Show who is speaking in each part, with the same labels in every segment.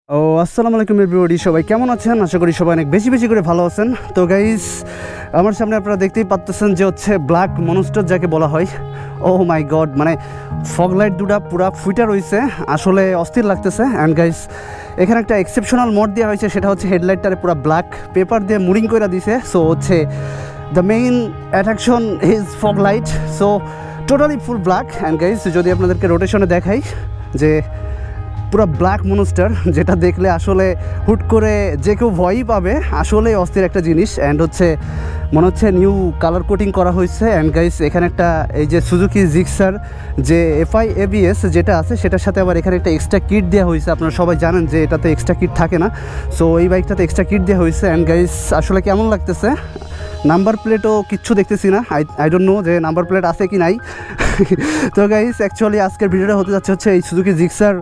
Speaker 1: আসসালামু আলাইকুম এভরিবডি, সবাই কেমন আছেন? আশা করি সবাই অনেক বেশি বেশি করে ভালো আছেন। তো গাইস, আমার সামনে আপনারা দেখতেই পাচ্ছেন যে হচ্ছে ব্ল্যাক মনস্টার যাকে বলা হয়। ও মাই গড, মানে ফগ লাইট দুটা পুরা ফুইটা রয়েছে, আসলে অস্থির লাগতেছে। অ্যান্ড গাইস, এখানে একটা এক্সেপশনাল মোড দেওয়া হয়েছে, সেটা হচ্ছে হেডলাইটটারে পুরো ব্ল্যাক পেপার দিয়ে মুড়িং করে দিছে। সো হচ্ছে the main attraction is fog light, so totally full black. And guys, যদি আপনাদেরকে রোটেশনে দেখাই যে পুরো ব্ল্যাক মনস্টার, যেটা দেখলে আসলে হুট করে যে কেউ ভয়ই পাবে, আসলে অস্থির একটা জিনিস। অ্যান্ড হচ্ছে মনে হচ্ছে নিউ কালার কোটিং করা হয়েছে। অ্যান্ড গাইস, এখানে একটা এই যে সুজুকি জিক্সার যে FI ABS যেটা আছে, সেটার সাথে আবার এখানে একটা এক্সট্রা কিট দেওয়া হয়েছে। আপনারা সবাই জানেন যে এটাতে এক্সট্রা কিট থাকে না, সো এই বাইকটাতে এক্সট্রা কিট দেওয়া হয়েছে। অ্যান্ড গাইস, আসলে কেমন লাগতেছে? নাম্বার প্লেটও কিচ্ছু দেখতেছি না, আই ডোন্ট নো যে নাম্বার প্লেট আছে কি নাই। তো গাইস, অ্যাকচুয়ালি আজকের ভিডিওটা হতে যাচ্ছে হচ্ছে এই সুজুকি জিক্সার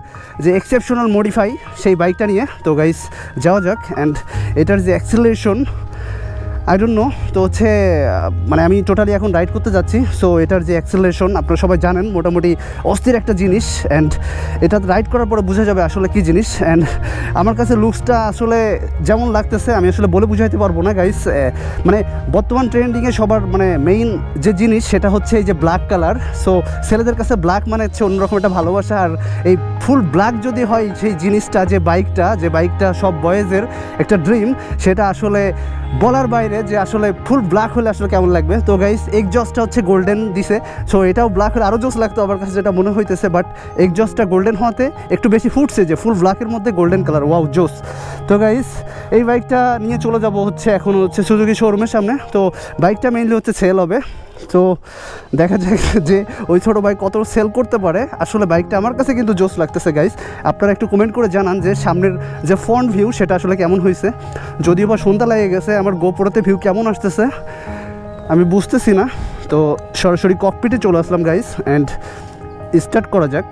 Speaker 1: যে এক্সেপশনাল মডিফাই সেই বাইকটা নিয়ে। তো গাইস, যাওয়া যাক। অ্যান্ড এটার যে অ্যাক্সিলারেশন আই ডোন্ট নো, তো হচ্ছে মানে আমি টোটালি এখন রাইড করতে যাচ্ছি। সো এটার যে অ্যাক্সিলারেশন আপনারা সবাই জানেন, মোটামুটি অস্থির একটা জিনিস। অ্যান্ড এটা রাইড করার পরে বোঝা যাবে আসলে কী জিনিস। অ্যান্ড আমার কাছে লুকসটা আসলে যেমন লাগতেছে আমি আসলে বলে বুঝাইতে পারবো না গাইস। মানে বর্তমান ট্রেন্ডিংয়ে সবার মানে মেইন যে জিনিস সেটা হচ্ছে এই যে ব্ল্যাক কালার। সো ছেলেদের কাছে ব্ল্যাক মানে হচ্ছে অন্যরকম একটা ভালোবাসা। আর এই ফুল ব্ল্যাক যদি হয় সেই জিনিসটা, যে বাইকটা সব বয়েজের একটা ড্রিম, সেটা আসলে বলার বাইরে যে আসলে ফুল ব্ল্যাক হলে আসলে কেমন লাগবে। তো গাইস, এক্সজস্টটা হচ্ছে গোল্ডেন দিছে, সো এটাও ব্ল্যাক হলে আরও জোস লাগতো আমার কাছে যেটা মনে হইতেছে। বাট এক্সজস্টটা গোল্ডেন হওয়াতে একটু বেশি ফুটছে, যে ফুল ব্ল্যাকের মধ্যে গোল্ডেন কালার, ওয়াও জোস। তো গাইস, এই বাইকটা নিয়ে চলে যাব হচ্ছে এখন হচ্ছে সুজুকি শোরুমের সামনে। তো বাইকটা মেইনলি হচ্ছে সেল হবে, তো দেখা যায় যে ওই ছোটো বাইক কত সেল করতে পারে। আসলে বাইকটা আমার কাছে কিন্তু জোস লাগতেছে গাইস। আপনারা একটু কমেন্ট করে জানান যে সামনের যে ফ্রন্ট ভিউ সেটা আসলে কেমন হয়েছে। যদিও বা সন্ধ্যা লেগে গেছে, আমার গোপ্রোতে ভিউ কেমন আসতেছে আমি বুঝতেছি না। তো সরাসরি ককপিটে চলে আসলাম গাইস, অ্যান্ড স্টার্ট করা যাক।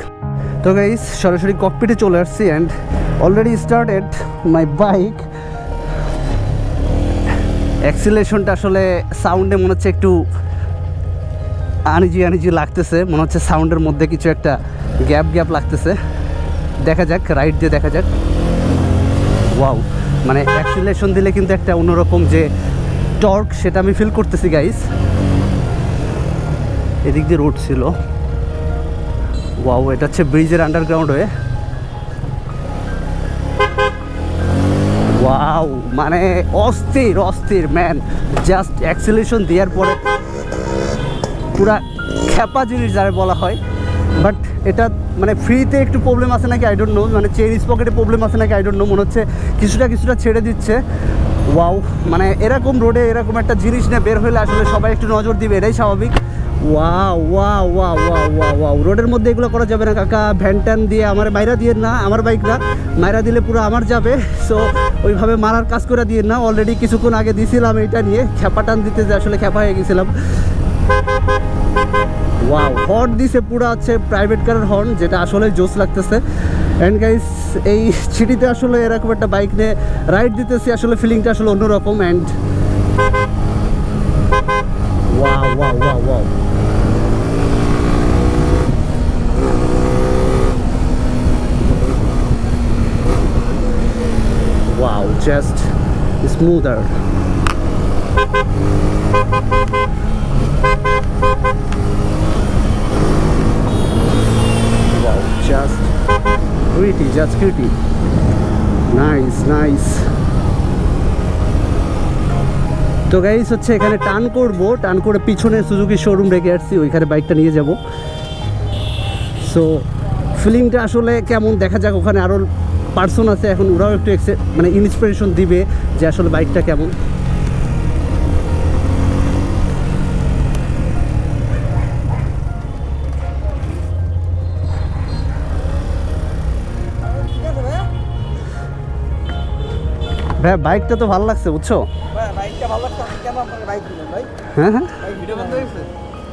Speaker 1: তো গাইস, সরাসরি ককপিটে চলে আসছি and already started my bike. অ্যাক্সিলারেশনটা আসলে সাউন্ডে মনে হচ্ছে একটু আনিজি লাগতেছে, মনে হচ্ছে সাউন্ডের মধ্যে কিছু একটা গ্যাপ লাগতেছে। দেখা যাক, রাইড দিয়ে দেখা যাক। ওয়াও, মানে অ্যাক্সিলারেশন দিলে কিন্তু একটা অন্যরকম যে টর্ক সেটা আমি ফিল করতেছি গাইস। এদিক দিয়ে রোড ছিল, ওয়াও, এটা হচ্ছে ব্রিজের আন্ডারগ্রাউন্ড হয়ে। ওয়াও, মানে অস্থির ম্যান। জাস্ট অ্যাক্সিলারেশন দেওয়ার পরে পুরা খ্যাপা জিনিস যারা বলা হয়। বাট এটা মানে ফ্রিতে একটু প্রবলেম আছে নাকি আই ডোন্ট নো, মানে চেইন পকেটে প্রবলেম আছে নাকি আই ডোন্ট নো। মনে হচ্ছে কিছুটা ছেড়ে দিচ্ছে। ওয়াও, মানে এরকম রোডে এরকম একটা জিনিস নিয়ে বের হলে আসলে সবাই একটু নজর দিবে, এটাই স্বাভাবিক। ওয়াও, রোডের মধ্যে এগুলো করা যাবে না কাকা। ভ্যান দিয়ে আমার মাইরা দিয়ে না, আমার বাইকটা মাইরা দিলে পুরো আমার যাবে। সো ওইভাবে মারার কাজ করে দিয়ে না। অলরেডি কিছুক্ষণ আগে দিয়েছিলাম এটা নিয়ে খ্যাপা টান দিতে, যে আসলে খ্যাপা হয়ে গেছিলাম। ওয়াও, হর্ন দিছে পুরো হচ্ছে প্রাইভেট কারের হর্ন, যেটা আসলে জোস লাগতেছে। অ্যান্ড গাইস, এই সিটিতে আসলে এরকম একটা বাইক নিয়ে রাইড দিতেছি, আসলে ফিলিংটা আসলে অন্যরকম। And wow, just smoother. Just pretty. Nice. তো গাইস, হচ্ছে এখানে টার্ন করে পিছনে সুজুকি শোরুম রেখে আসছি, ওইখানে বাইকটা নিয়ে যাব। সো ফিলিংটা আসলে কেমন দেখা যাক। ওখানে আরও পার্সন আছে, এখন ওরাও একটু মানে ইন্সপিরেশন দিবে যে আসলে বাইকটা কেমন। ভাই, বাইকটা তো ভালো লাগছে, বুঝছো? হ্যাঁ,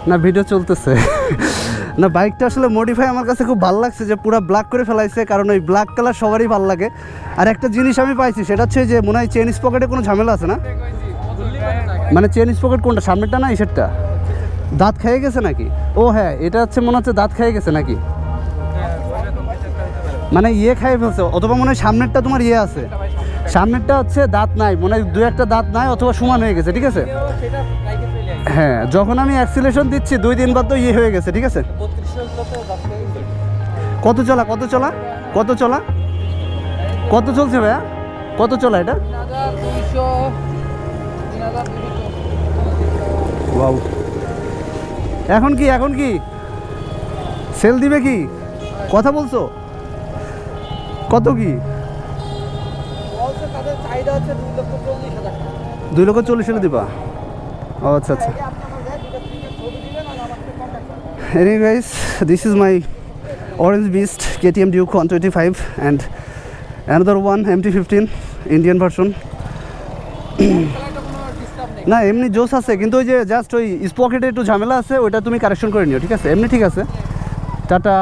Speaker 1: না ভিডিও চলতেছে। না, বাইকটা আসলে মডিফাই আমার কাছে খুব ভালো লাগছে, যে পুরো ব্ল্যাক করে ফেলাইছে, কারণ ওই ব্ল্যাক কালার সবারই ভালো লাগে। আর একটা জিনিস আমি পাইছি, সেটা হচ্ছে যে মনে হয় চেইন পকেটে কোনো ঝামেলা আছে না। মানে চেইন পকেট কোনটা, সামনেরটা না এসেরটা? দাঁত খেয়ে গেছে নাকি? ও হ্যাঁ, এটা হচ্ছে মনে হচ্ছে দাঁত খেয়ে গেছে নাকি। মানে ইয়ে খাই ফেলছে, অথবা মনে হয় সামনেরটা তোমার ইয়ে আছে, সামনেরটা হচ্ছে দাঁত নাই, মনে হয় 2-1টা দাঁত নাই, অথবা সমান হয়ে গেছে, ঠিক আছে। হ্যাঁ, যখন আমি অ্যাক্সিলেশন দিচ্ছি 2-3 বার তো ইয়ে হয়ে গেছে, ঠিক আছে। কত চলা কত চলা কত চলা কত চলছে ভাইয়া, কত চলা এটা? ওয়াও, এখন কি সেল দিবে কি, কথা বলছো? কত কি? 2,40,000 দিবা? ও আচ্ছা আচ্ছা। Anyways, this is my Orange Beast KTM Duke 125 and another one MT-15 Indian version. না এমনি জোস আছে, কিন্তু ওই যে জাস্ট ওই স্পকেটে একটু ঝামেলা আছে, ওইটা তুমি কারেকশন করে নিও, ঠিক আছে। এমনি ঠিক আছে। টাটা।